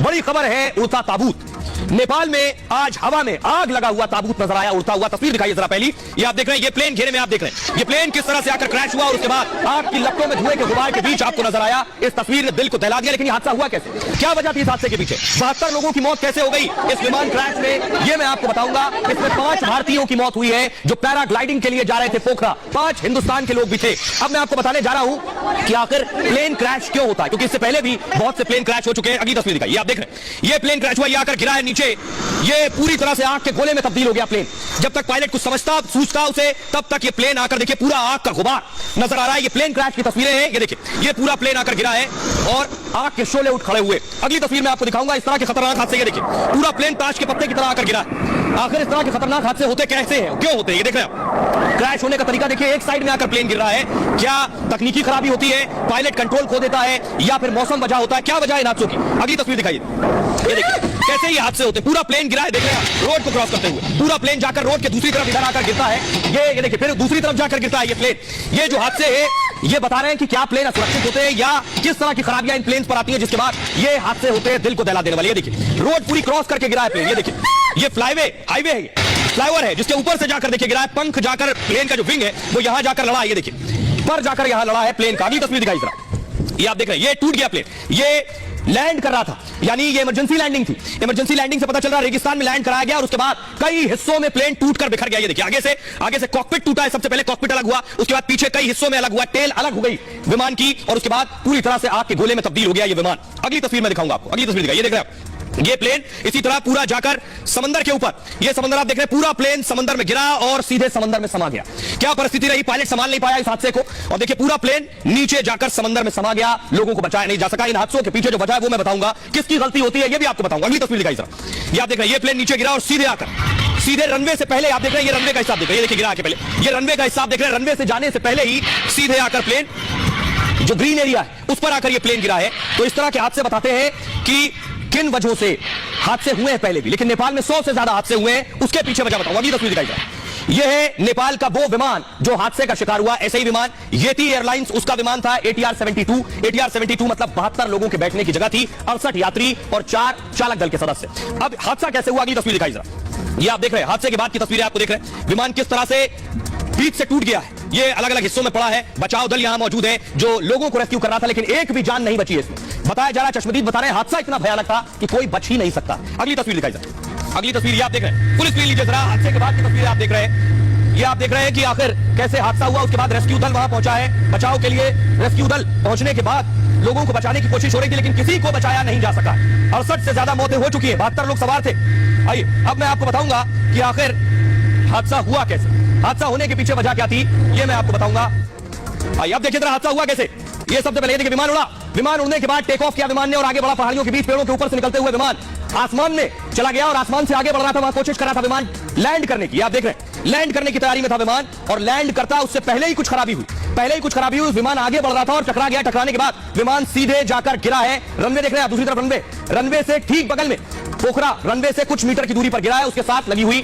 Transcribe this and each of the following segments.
बड़ी खबर है, उड़ता ताबूत। नेपाल में आज हवा में आग लगा हुआ ताबूत नजर आया उड़ता हुआ। तस्वीर दिखाइए जरा पहली। ये आप देख रहे हैं, ये प्लेन घेरे में आप देख रहे हैं, ये प्लेन किस तरह से आकर क्रैश हुआ और उसके बाद आग की लपटों में धुएं के गुबार के बीच आपको नजर आया। इस तस्वीर ने दिल को दहला दिया। लेकिन ये हादसा हुआ कैसे, क्या वजह थी इस हादसे के पीछे, 72 लोगों की मौत कैसे हो गई इस विमान क्रैश में, ये मैं आपको बताऊंगा। इसमें 5 भारतीयों की मौत हुई है जो पैराग्लाइडिंग के लिए जा रहे थे पोखरा। 5 हिंदुस्तान के लोग भी थे। अब मैं आपको बताने जा रहा हूं कि आखिर प्लेन क्रैश क्यों होता है, क्योंकि इससे पहले भी बहुत से प्लेन क्रैश हो चुके हैं। अगली तस्वीर दिखाइए, आप देख रहे हैं, ये प्लेन क्रैश हुआ, ये आकर गिरा है नीचे। ये पूरी तरह से आग के गोले में तब्दील हो गया प्लेन। जब तक पायलट कुछ समझता सूझता उसे, तब तक ये प्लेन आकर देखिए पूरा आग का गुबार नजर आ रहा है। ये प्लेन क्रैश की तस्वीरें हैं, ये देखिए, ये पूरा प्लेन आकर गिरा है और आग के शोले उठ खड़े हुए। अगली तस्वीर में आपको दिखाऊंगा इस तरह के खतरनाक हादसे। ये देखिए, पूरा प्लेन ताश के पत्ते की तरह आकर गिरा है। आखिर इस तरह के खतरनाक हादसे होते कैसे हैं, क्यों होते हैं, ये देख रहे हैं। क्रैश होने का तरीका देखिए, एक साइड में आकर प्लेन गिर रहा है। क्या तकनीकी खराबी होती है, पायलट कंट्रोल खो देता है, या फिर मौसम वजह होता है, क्या वजह है इन हादसों की। अगली तस्वीर दिखाइए, ये देखिए कैसे ये हादसे होते हैं। पूरा प्लेन गिरा है, देख रहे हैं, रोड को क्रॉस करते हुए पूरा प्लेन जाकर रोड के दूसरी तरफ इधर आकर गिरता है। ये देखिए, फिर दूसरी तरफ जाकर गिरता है ये प्लेन। ये जो हादसे है ये बता रहे हैं कि क्या प्लेन असुरक्षित होते हैं या किस तरह की खराबियां इन प्लेन पर आती है, जिसके बाद ये हादसे होते हैं दिल को दहला देने वाले। ये देखिए, रोड पूरी क्रॉस करके गिरा है प्लेन। ये देखिए, ये हाईवे है, फ्लाईओवर है, जिसके ऊपर से जाकर देखिए गिरा है। पंख जाकर प्लेन का जो विंग है वो यहां जाकर लड़ा है, ये देखिए, पर जाकर यहां लड़ा है प्लेन का। अगली तस्वीर दिखाई जरा, ये आप देख रहे हैं, ये टूट गया प्लेन। ये लैंड कर रहा था, यानी ये इमरजेंसी लैंडिंग थी। इमरजेंसी लैंडिंग से पता चल रहा है रेगिस्तान में लैंड कराया गया और उसके बाद कई हिस्सों में प्लेन टूटकर बिखर गया। ये देखिए, आगे से कॉकपिट टूटा है, सबसे पहले कॉकपिट अलग हुआ, उसके बाद पीछे कई हिस्सों में अलग हुआ, टेल अलग हो गई विमान की, और उसके बाद पूरी तरह से आग के गोले में तब्दील हो गया ये विमान। अगली तस्वीर में दिखाऊंगा आपको, अगली तस्वीर दिखाइए, ये देख रहे हैं, ये प्लेन इसी तरह पूरा जाकर समंदर के ऊपर, ये समंदर आप देख रहे हैं, पूरा प्लेन समंदर में गिरा और सीधे समंदर में समा गया। क्या परिस्थिति रही, पायलट संभाल नहीं पाया इस हादसे को, और देखिए पूरा प्लेन नीचे जाकर समंदर में समा गया, लोगों को बचाया नहीं जा सका। इन हादसों के पीछे जो वजह है वो मैं बताऊंगा, किसकी गलती होती है ये भी आपको बताऊंगा। अगली तस्वीर दिखाई सर, ये आप देख रहे हैं, ये प्लेन नीचे गिरा और सीधे आकर सीधे रनवे से पहले आप देख रहे हैं, ये रनवे का हिसाब देख रहे हैं, ये देखिए गिरा के पहले, ये रनवे का हिसाब देख रहे हैं, रनवे से जाने से पहले ही सीधे आकर प्लेन जो ग्रीन एरिया है उस पर आकर ये प्लेन गिरा है। तो इस तरह के हादसे बताते हैं कि किन वजहों से हादसे हुए हैं पहले भी, लेकिन नेपाल में 100 से ज्यादा हादसे हुए हैं, उसके पीछे वजह बताऊंगा। अगली तस्वीर दिखाई जाए, यह है नेपाल का वो विमान जो हादसे का शिकार हुआ। ऐसे ही विमान येती एयरलाइंस, उसका विमान था ATR 72। ATR 72 मतलब 72 लोगों के बैठने की जगह थी, 68 यात्री और 4 चालक दल के सदस्य। अब हादसा कैसे हुआ, अगली तस्वीर दिखाई जरा, ये आप देख रहे हैं, हादसे के बाद की तस्वीरें आपको देख रहे हैं, विमान किस तरह से बीच से टूट गया है, ये अलग अलग हिस्सों में पड़ा है। बचाव दल यहां मौजूद है जो लोगों को रेस्क्यू कर रहा था, लेकिन एक भी जान नहीं बची है इसमें। बताया जा रहा है, चश्मदीद बता रहे हैं, हादसा इतना भयानक था कि कोई बच ही नहीं सकता। अगली तस्वीर दिखाई जाए, अगली तस्वीर ये आप देख रहे हैं, पुलिस स्क्रीन लीजिए जरा, हादसे के बाद की तस्वीर आप देख रहे हैं, ये आप देख रहे हैं कि आखिर कैसे हादसा हुआ। उसके बाद रेस्क्यू दल वहां पहुंचा है, बचाव के लिए रेस्क्यू दल पहुंचने के बाद लोगों को बचाने की कोशिश हो रही थी, लेकिन किसी को बचाया नहीं जा सका। 68 से ज्यादा मौतें हो चुकी है, 72 लोग सवार थे। आइए अब मैं आपको बताऊंगा कि आखिर हादसा हुआ कैसे, हादसा होने के पीछे वजह क्या थी, ये मैं आपको बताऊंगा। आइए अब देखिए जरा हादसा हुआ कैसे। ये सबसे पहले देखिए, विमान उड़ा, विमान उड़ने के बाद टेक ऑफ किया विमान ने और आगे बढ़ा पहाड़ियों के बीच, पेड़ों के ऊपर से निकलते हुए विमान आसमान में चला गया और आसमान से आगे बढ़ रहा था, वहां कोशिश कर रहा था विमान लैंड करने की। आप देख रहे हैं, लैंड करने की तैयारी में था विमान और लैंड करता उससे पहले ही कुछ खराबी हुई, विमान आगे बढ़ रहा था और टकरा गया। टकराने के बाद विमान सीधे जाकर गिरा है। रनवे देख रहे हैं, दूसरी तरफ रनवे से ठीक बगल में पोखरा, रनवे से कुछ मीटर की दूरी पर गिरा है, उसके साथ लगी हुई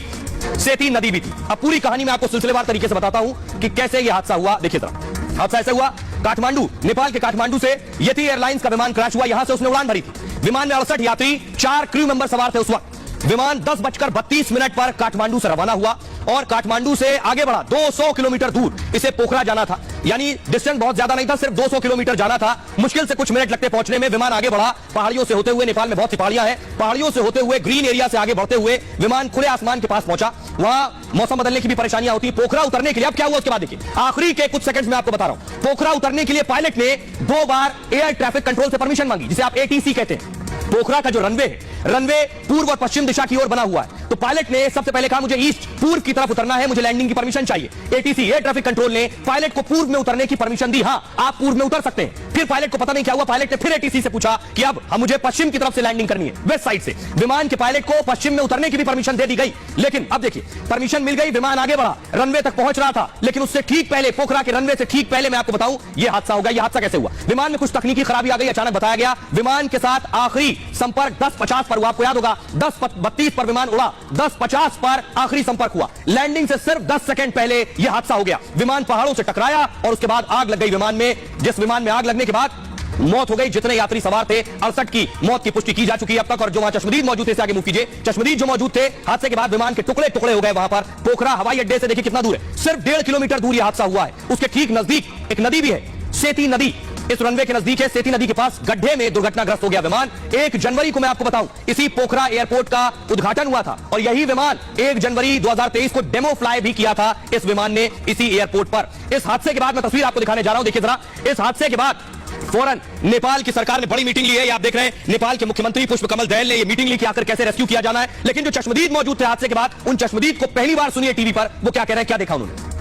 सेती नदी भी थी। अब पूरी कहानी मैं आपको सिलसिलेवार तरीके से बताता हूं कि कैसे यह हादसा हुआ। देखिए जरा, हादसा ऐसे हुआ, काठमांडू, नेपाल के काठमांडू से येती एयरलाइंस का विमान क्रैश हुआ, यहां से उसने उड़ान भरी थी। विमान में 68 यात्री, 4 क्रू मेंबर सवार थे उस वक्त। विमान 10:32 पर काठमांडू से रवाना हुआ और काठमांडू से आगे बढ़ा 200 किलोमीटर दूर, इसे पोखरा जाना था, यानी डिस्टेंस बहुत ज्यादा नहीं था, सिर्फ 200 किलोमीटर जाना था। मुश्किल से कुछ मिनट लगते पहुंचने में। विमान आगे बढ़ा पहाड़ियों से होते हुए, नेपाल में बहुत सी पहाड़ियां हैं, पहाड़ियों से होते हुए ग्रीन एरिया से आगे बढ़ते हुए विमान खुले आसमान के पास पहुंचा। वहां मौसम बदलने की भी परेशानियां होती। पोखरा उतरने के लिए अब क्या हुआ उसके बाद देखिए, आखिरी के कुछ सेकंड्स में आपको बता रहा हूं। पोखरा उतरने के लिए पायलट ने 2 बार एयर ट्रैफिक कंट्रोल से परमिशन मांगी, जिसे आप ATC कहते हैं। पोखरा का जो रनवे है, रनवे पूर्व और पश्चिम दिशा की ओर बना हुआ है, तो पायलट ने सबसे पहले कहा मुझे ईस्ट पूर्व की तरफ उतरना है, मुझे लैंडिंग की परमिशन चाहिए। ATC एयर ट्रैफिक कंट्रोल ने पायलट को पूर्व में उतरने की परमिशन दी, हां आप पूर्व में उतर सकते हैं। फिर पायलट को पता नहीं क्या हुआ, पायलट ने फिर ATC से पूछा कि अब मुझे पश्चिम की तरफ से लैंडिंग करनी है, वेस्ट साइड से। विमान के पायलट को पश्चिम में उतरने की भी परमिशन दे दी गई, लेकिन अब देखिए परमिशन मिल गई, विमान आगे बढ़ा, रनवे तक पहुंच रहा था, लेकिन उससे ठीक पहले, पोखरा के रनवे से ठीक पहले मैं आपको बताऊं यह हादसा हो गया। यह हादसा कैसे हुआ, विमान में कुछ तकनीकी खराबी आ गई, अचानक बताया गया। विमान के साथ आखिरी संपर्क 10:50 पर हुआ, आपको याद होगा 10:32 पर विमान उड़ा, 10:50 पर आखिरी संपर्क हुआ। लैंडिंग से सिर्फ 10 सेकंड पहले यह हादसा हो गया। विमान पहाड़ों से टकराया और उसके बाद आग लग गई विमान में। जिस विमान में आग लगने के बाद मौत हो गई। जितने यात्री सवार थे 68 की मौत की पुष्टि की जा चुकी है अब तक। और जो वहां चश्मदीद मौजूद थे, इसे आगे मूव कीजिए। चश्मदीद जो मौजूद थे, हादसे के बाद विमान के टुकड़े टुकड़े हो गए वहां पर। पोखरा हवाई अड्डे से देखिए कितना दूर है, सिर्फ 1.5 किलोमीटर दूर यह हादसा हुआ है। उसके ठीक नजदीक एक नदी भी है, सेती नदी, इस रनवे के नजदीक है। सेती नदी के पास गड्ढे में दुर्घटनाग्रस्त हो गया विमान। 1 जनवरी को मैं आपको बताऊं, इसी पोखरा एयरपोर्ट का उद्घाटन हुआ था और यही विमान 1 जनवरी 2023 को डेमो फ्लाई भी किया था इस विमान ने इसी एयरपोर्ट पर। इस हादसे के बाद मैं तस्वीर आपको दिखाने जा रहा हूं, देखिए जरा। इस हादसे के बाद फौरन नेपाल की सरकार ने बड़ी मीटिंग ली है, ये आप देख रहे हैं। नेपाल के मुख्यमंत्री पुष्पकमल दहल ने ये मीटिंग ली कि आकर कैसे रेस्क्यू किया जाना है। लेकिन जो चश्मदीद मौजूद थे हादसे के बाद, उन चश्मदीद को पहली बार सुनिए टीवी पर, वो क्या कह रहे हैं, क्या देखा उन्होंने।